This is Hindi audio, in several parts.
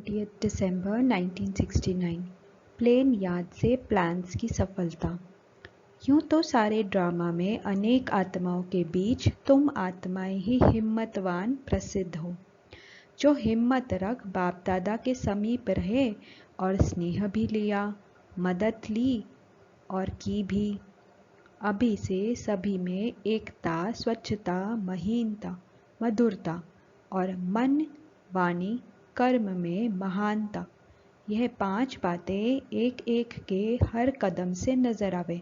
20 दिसंबर 1969 प्लेन याद से प्लान्स की सफलता। यूं तो सारे ड्रामा में अनेक आत्माओं के बीच तुम आत्माएं ही हिम्मतवान प्रसिद्ध हो, जो हिम्मत रख बाप दादा के समीप रहे और स्नेह भी लिया, मदद ली और की भी। अभी से सभी में एकता, स्वच्छता, महीनता, मधुरता और मन, वाणी, कर्म में महानता, यह 5 बातें एक एक के हर कदम से नजर आवे।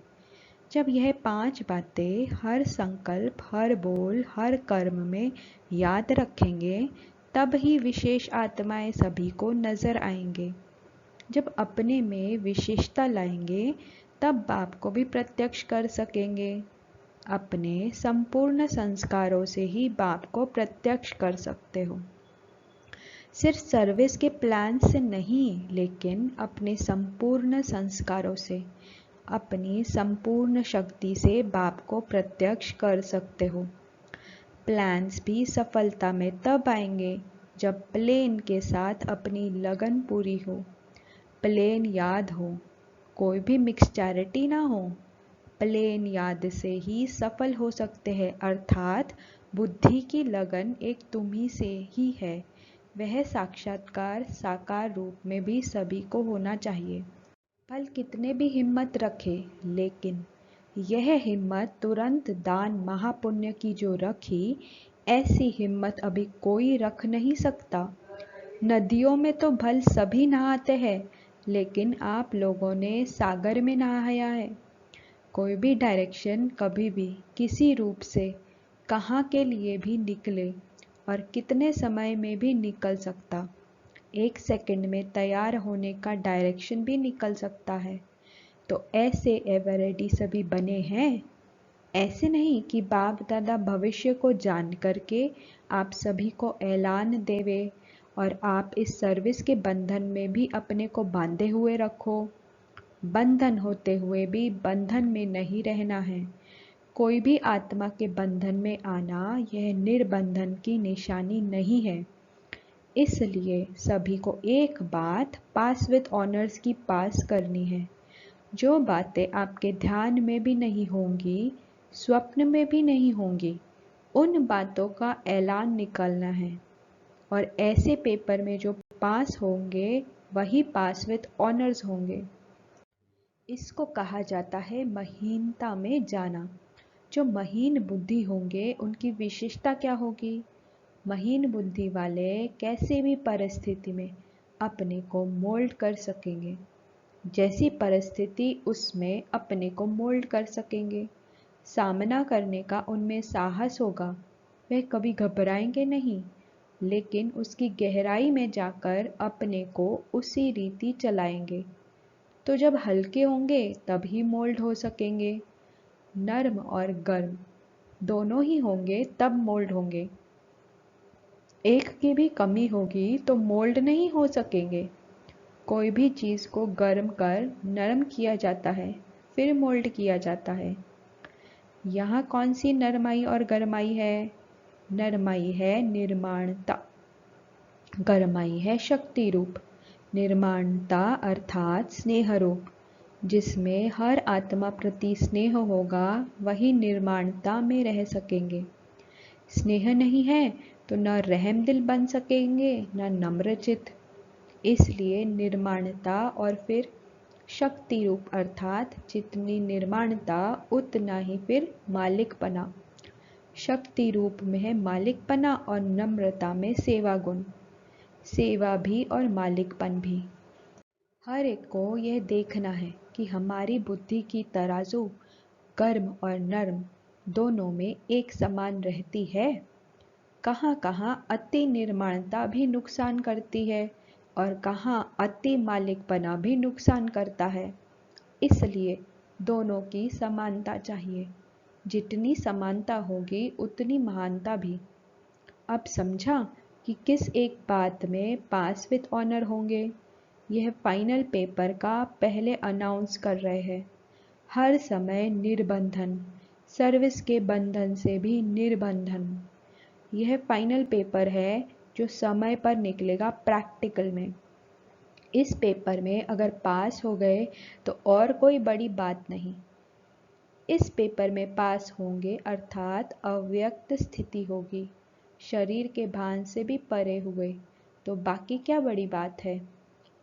जब यह 5 बातें हर संकल्प, हर बोल, हर कर्म में याद रखेंगे, तब ही विशेष आत्माएं सभी को नजर आएंगे। जब अपने में विशेषता लाएंगे, तब बाप को भी प्रत्यक्ष कर सकेंगे। अपने संपूर्ण संस्कारों से ही बाप को प्रत्यक्ष कर सकते हो। सिर्फ सर्विस के प्लान से नहीं, लेकिन अपने संपूर्ण संस्कारों से, अपनी संपूर्ण शक्ति से बाप को प्रत्यक्ष कर सकते हो। प्लान्स भी सफलता में तब आएंगे जब प्लेन के साथ अपनी लगन पूरी हो, प्लेन याद हो, कोई भी मिक्स चैरिटी ना हो। प्लेन याद से ही सफल हो सकते हैं, अर्थात बुद्धि की लगन एक तुम्ही से ही है। वह साक्षात्कार साकार रूप में भी सभी को होना चाहिए। फल कितने भी हिम्मत रखे, लेकिन यह हिम्मत तुरंत दान महापुण्य की जो रखी, ऐसी हिम्मत अभी कोई रख नहीं सकता। नदियों में तो भल सभी नहाते हैं, लेकिन आप लोगों ने सागर में नहाया है। कोई भी डायरेक्शन कभी भी किसी रूप से कहाँ के लिए भी निकले और कितने समय में भी निकल सकता। 1 सेकंड में तैयार होने का डायरेक्शन भी निकल सकता है। तो ऐसे एवर रेडी सभी बने हैं। ऐसे नहीं कि बाप दादा भविष्य को जान करके आप सभी को ऐलान देवे और आप इस सर्विस के बंधन में भी अपने को बांधे हुए रखो। बंधन होते हुए भी बंधन में नहीं रहना है। कोई भी आत्मा के बंधन में आना यह निर्बंधन की निशानी नहीं है। इसलिए सभी को एक बात पास विद ऑनर्स की पास करनी है। जो बातें आपके ध्यान में भी नहीं होंगी, स्वप्न में भी नहीं होंगी, उन बातों का ऐलान निकलना है। और ऐसे पेपर में जो पास होंगे, वही पास विद ऑनर्स होंगे। इसको कहा जाता है महीनता में जाना। जो महीन बुद्धि होंगे, उनकी विशेषता क्या होगी? महीन बुद्धि वाले कैसे भी परिस्थिति में अपने को मोल्ड कर सकेंगे। जैसी परिस्थिति उसमें अपने को मोल्ड कर सकेंगे। सामना करने का उनमें साहस होगा। वह कभी घबराएंगे नहीं, लेकिन उसकी गहराई में जाकर अपने को उसी रीति चलाएंगे। तो जब हल्के होंगे तब ही मोल्ड हो सकेंगे। नर्म और गर्म दोनों ही होंगे तब मोल्ड होंगे। एक की भी कमी होगी तो मोल्ड नहीं हो सकेंगे। कोई भी चीज़ को गर्म कर नरम किया जाता है, फिर मोल्ड किया जाता है। यहाँ कौन सी नरमाई और गरमाई है? नरमाई है निर्माणता, गरमाई है शक्ति रूप। निर्माणता अर्थात स्नेह रूप। जिसमें हर आत्मा प्रति स्नेह होगा, वही निर्माणता में रह सकेंगे। स्नेह नहीं है तो न रहम दिल बन सकेंगे, न नम्रचित। इसलिए निर्माणता और फिर शक्ति रूप, अर्थात जितनी निर्माणता उतना ही फिर मालिकपना। शक्ति रूप में है मालिकपना और नम्रता में सेवा गुण। सेवा भी और मालिकपन भी। हर एक को यह देखना है कि हमारी बुद्धि की तराजू गर्म और नर्म दोनों में एक समान रहती है। कहाँ कहाँ अति निर्माणता भी नुकसान करती है और कहाँ अति मालिकपना भी नुकसान करता है। इसलिए दोनों की समानता चाहिए। जितनी समानता होगी उतनी महानता भी। अब समझा कि किस एक बात में पास विद ऑनर होंगे। यह फाइनल पेपर का पहले अनाउंस कर रहे हैं। हर समय निर्बंधन, सर्विस के बंधन से भी निर्बंधन। यह फाइनल पेपर है जो समय पर निकलेगा प्रैक्टिकल में। इस पेपर में अगर पास हो गए तो और कोई बड़ी बात नहीं। इस पेपर में पास होंगे अर्थात अव्यक्त स्थिति होगी, शरीर के भान से भी परे हुए, तो बाकी क्या बड़ी बात है।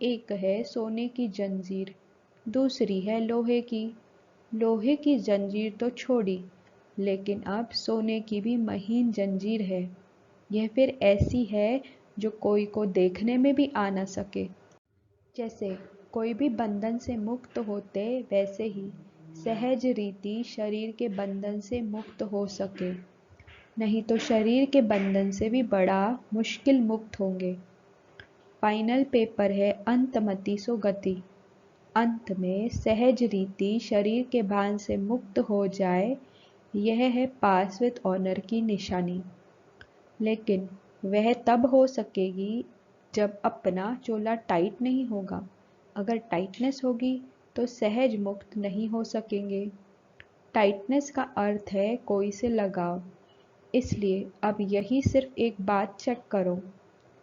एक है सोने की जंजीर, दूसरी है लोहे की। लोहे की जंजीर तो छोड़ी, लेकिन अब सोने की भी महीन जंजीर है। यह फिर ऐसी है जो कोई को देखने में भी आ न सके। जैसे कोई भी बंधन से मुक्त होते, वैसे ही सहज रीति शरीर के बंधन से मुक्त हो सके, नहीं तो शरीर के बंधन से भी बड़ा मुश्किल मुक्त होंगे। फाइनल पेपर है अंतमति सो गति। अंत में सहज रीति शरीर के भान से मुक्त हो जाए, यह है पास विद ऑनर की निशानी। लेकिन वह तब हो सकेगी जब अपना चोला टाइट नहीं होगा। अगर टाइटनेस होगी तो सहज मुक्त नहीं हो सकेंगे। टाइटनेस का अर्थ है कोई से लगाव। इसलिए अब यही सिर्फ एक बात चेक करो,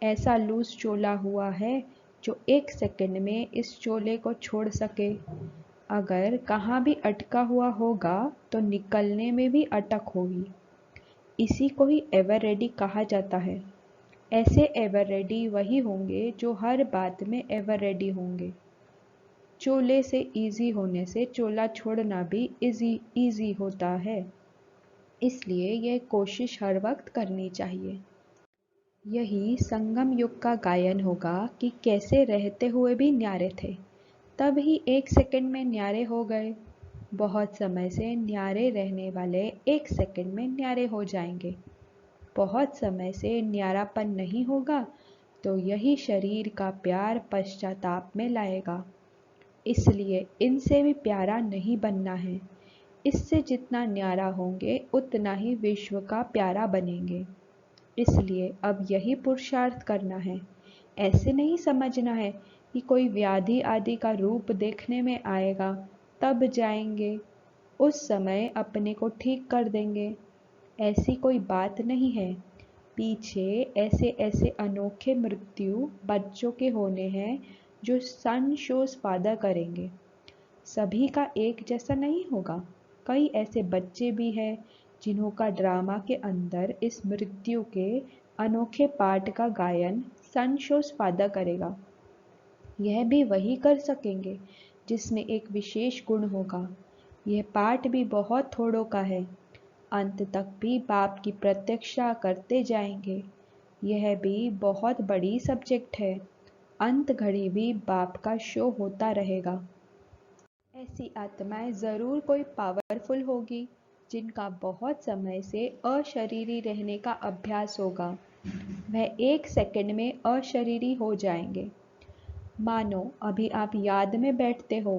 ऐसा लूज चोला हुआ है जो 1 सेकंड में इस चोले को छोड़ सके। अगर कहाँ भी अटका हुआ होगा तो निकलने में भी अटक होगी। इसी को ही एवर रेडी कहा जाता है। ऐसे एवर रेडी वही होंगे जो हर बात में एवर रेडी होंगे। चोले से इजी होने से चोला छोड़ना भी इजी होता है। इसलिए यह कोशिश हर वक्त करनी चाहिए। यही संगम युग का गायन होगा कि कैसे रहते हुए भी न्यारे थे, तब ही 1 सेकंड में न्यारे हो गए। बहुत समय से न्यारे रहने वाले 1 सेकंड में न्यारे हो जाएंगे। बहुत समय से न्यारापन नहीं होगा तो यही शरीर का प्यार पश्चाताप में लाएगा। इसलिए इनसे भी प्यारा नहीं बनना है। इससे जितना न्यारा होंगे उतना ही विश्व का प्यारा बनेंगे। इसलिए अब यही पुरुषार्थ करना है। ऐसे नहीं समझना है कि कोई व्याधि आदि का रूप देखने में आएगा तब जाएंगे, उस समय अपने को ठीक कर देंगे। ऐसी कोई बात नहीं है। पीछे ऐसे ऐसे अनोखे मृत्यु बच्चों के होने हैं जो सन शोज फादर करेंगे। सभी का एक जैसा नहीं होगा। कई ऐसे बच्चे भी हैं जिन्हों का ड्रामा के अंदर इस मृत्यु के अनोखे पाठ का गायन सन शोज फादर करेगा। यह भी वही कर सकेंगे जिसमें एक विशेष गुण होगा। यह पाठ भी बहुत थोड़ों का है। अंत तक भी बाप की प्रतीक्षा करते जाएंगे। यह भी बहुत बड़ी सब्जेक्ट है। अंत घड़ी भी बाप का शो होता रहेगा। ऐसी आत्माएं ज़रूर कोई पावरफुल होगी जिनका बहुत समय से अशरीरी रहने का अभ्यास होगा। वह 1 सेकंड में अशरीरी हो जाएंगे। मानो अभी आप याद में बैठते हो,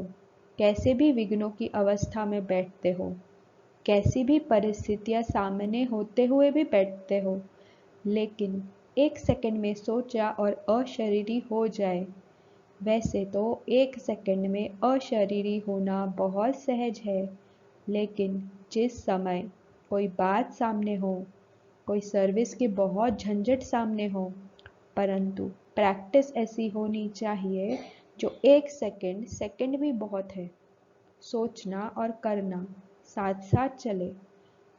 कैसे भी विघ्नों की अवस्था में बैठते हो, कैसी भी परिस्थितियां सामने होते हुए भी बैठते हो, लेकिन 1 सेकंड में सोचा और अशरीरी हो जाए। वैसे तो 1 सेकंड में अशरीरी होना बहुत सहज है, लेकिन जिस समय कोई बात सामने हो, कोई सर्विस की बहुत झंझट सामने हो, परंतु प्रैक्टिस ऐसी होनी चाहिए जो 1 सेकंड सेकंड भी बहुत है। सोचना और करना साथ साथ चले।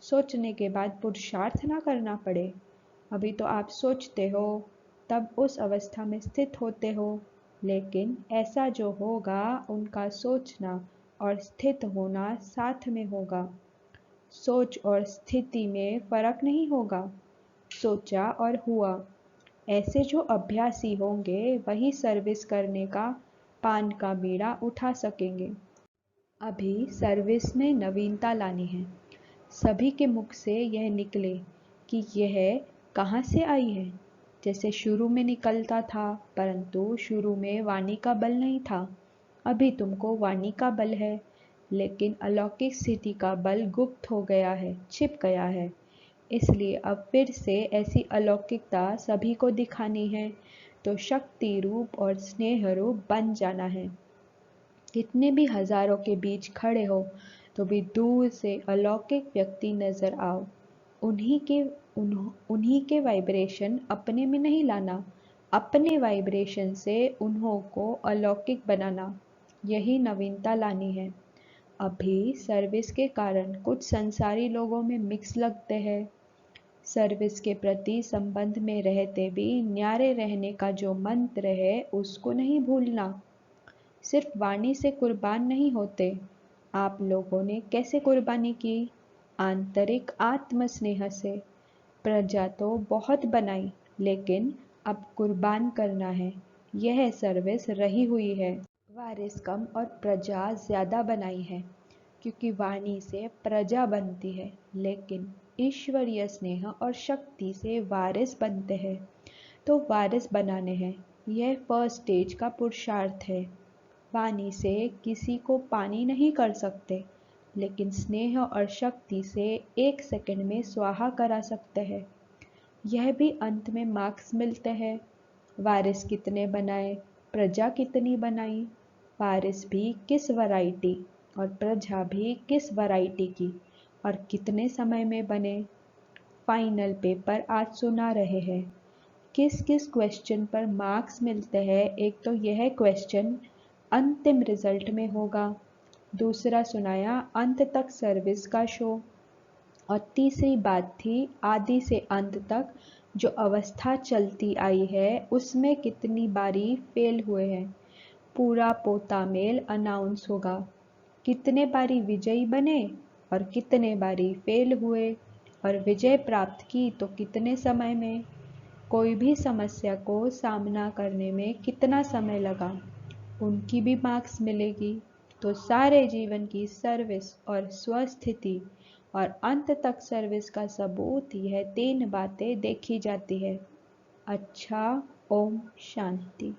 सोचने के बाद पुरुषार्थ ना करना पड़े। अभी तो आप सोचते हो, तब उस अवस्था में स्थित होते हो, लेकिन ऐसा जो होगा उनका सोचना और स्थित होना साथ में होगा। सोच और स्थिति में फर्क नहीं होगा, सोचा और हुआ। ऐसे जो अभ्यासी होंगे वही सर्विस करने का पान का बीड़ा उठा सकेंगे। अभी सर्विस में नवीनता लानी है। सभी के मुख से यह निकले कि यह कहाँ से आई है। जैसे शुरू में निकलता था, परंतु शुरू में वाणी का बल नहीं था। अभी तुमको वाणी का बल है, लेकिन अलौकिक स्थिति का बल गुप्त हो गया है, छिप गया है। इसलिए अब फिर से ऐसी अलौकिकता सभी को दिखानी है, तो शक्ति रूप और स्नेह रूप बन जाना है। कितने भी हजारों के बीच खड़े हो तो भी दूर से अलौकिक व्यक्ति नजर आओ। उन्हीं के वाइब्रेशन अपने में नहीं लाना, अपने वाइब्रेशन से उन्हों को अलौकिक बनाना, यही नवीनता लानी है। अभी सर्विस के कारण कुछ संसारी लोगों में मिक्स लगते हैं। सर्विस के प्रति संबंध में रहते भी न्यारे रहने का जो मंत्र है उसको नहीं भूलना। सिर्फ वाणी से कुर्बान नहीं होते। आप लोगों ने कैसे कुर्बानी की? आंतरिक आत्मस्नेह से। प्रजा तो बहुत बनाई, लेकिन अब कुर्बान करना है। यह सर्विस रही हुई है। वारिस कम और प्रजा ज़्यादा बनाई है, क्योंकि वाणी से प्रजा बनती है, लेकिन ईश्वरीय स्नेह और शक्ति से वारिस बनते हैं। तो वारिस बनाने हैं, यह फर्स्ट स्टेज का पुरुषार्थ है। वाणी से किसी को पानी नहीं कर सकते, लेकिन स्नेह और शक्ति से 1 सेकंड में स्वाहा करा सकते हैं। यह भी अंत में मार्क्स मिलते हैं। वारिस कितने बनाए, प्रजा कितनी बनाई, वारिस भी किस वैरायटी और प्रजा भी किस वैरायटी की, और कितने समय में बने। फाइनल पेपर आज सुना रहे हैं। किस किस क्वेश्चन पर मार्क्स मिलते हैं? एक तो यह क्वेश्चन अंतिम रिजल्ट में होगा। दूसरा सुनाया अंत तक सर्विस का शो। और तीसरी बात थी आदि से अंत तक जो अवस्था चलती आई है उसमें कितनी बारी फेल हुए हैं। पूरा पोता मेल अनाउंस होगा। कितने बारी विजयी बने और कितने बारी फेल हुए, और विजय प्राप्त की तो कितने समय में। कोई भी समस्या को सामना करने में कितना समय लगा, उनकी भी मार्क्स मिलेगी। तो सारे जीवन की सर्विस और स्वस्थिति और अंत तक सर्विस का सबूत यह 3 बातें देखी जाती है। अच्छा, ओम शांति।